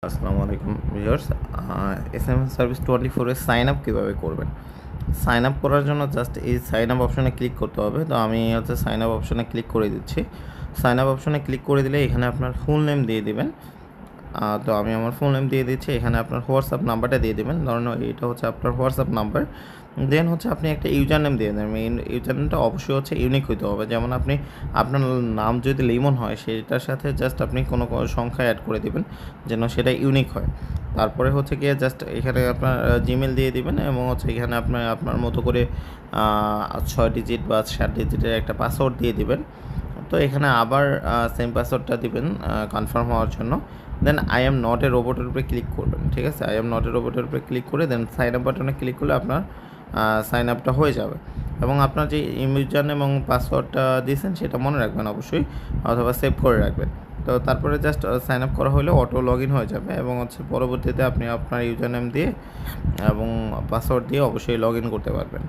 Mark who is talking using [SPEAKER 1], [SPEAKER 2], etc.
[SPEAKER 1] আসসালামু আলাইকুম viewers. SMS service 24 এ sign up কীভাবে করবেন? সাইন আপ করার জন্য জাস্ট এই সাইন আপ অপশনে ক্লিক করতে হবে। তো আমি সাইন আপ অপশনে ক্লিক করে দিচ্ছি। সাইন আপ অপশনে ক্লিক করে দিলে এখানে আপনার ফুল নেম দিয়ে দিবেন। তো আমি আমার ফুল নেম দিয়ে দিচ্ছি। এখানে আপনার হোয়াটসঅ্যাপ নাম্বারটা দিয়ে দিবেন। ধরুন এটা হচ্ছে আপনার হোয়াটসঅ্যাপ নাম্বার। দেন হচ্ছে আপনি একটা ইউজার নেম দিয়ে দেবেন। এই ইউজার নেমটা অবশ্যই ইউনিক হইতে হবে। যেমন আপনার নাম যদি লিমন হয় সেটার সাথে জাস্ট আপনি কোনো সংখ্যা অ্যাড করে দিবেন যেন সেটা ইউনিক হয়। তারপরে হচ্ছে গিয়ে জাস্ট এখানে আপনার জিমেল দিয়ে দিবেন এবং এখানে আপনার মতো করে 6 ডিজিট বা 7 ডিজিটের একটা পাসওয়ার্ড দিয়ে দিবেন। তো এখানে আবার সেম পাসওয়ার্ডটা দিবেন কনফার্ম হওয়ার জন্য। Then I am not a রোবটের উপরে ক্লিক করবেন। ঠিক আছে? আই এম নট এ রোবটের উপরে ক্লিক করে দেন সাইন আপ বাটনে ক্লিক করলে আপনার সাইন আপটা হয়ে যাবে। এবং আপনার যে ইউজার নেম এবং পাসওয়ার্ডটা দিয়েছেন সেটা মনে রাখবেন অবশ্যই, অথবা সেভ করে রাখবেন। তো তারপরে জাস্ট সাইন আপ করা হলে অটো লগ ইন হয়ে যাবে এবং পরবর্তীতে আপনি আপনার ইউজার নেম দিয়ে এবং পাসওয়ার্ড দিয়ে অবশ্যই লগ ইন করতে পারবেন।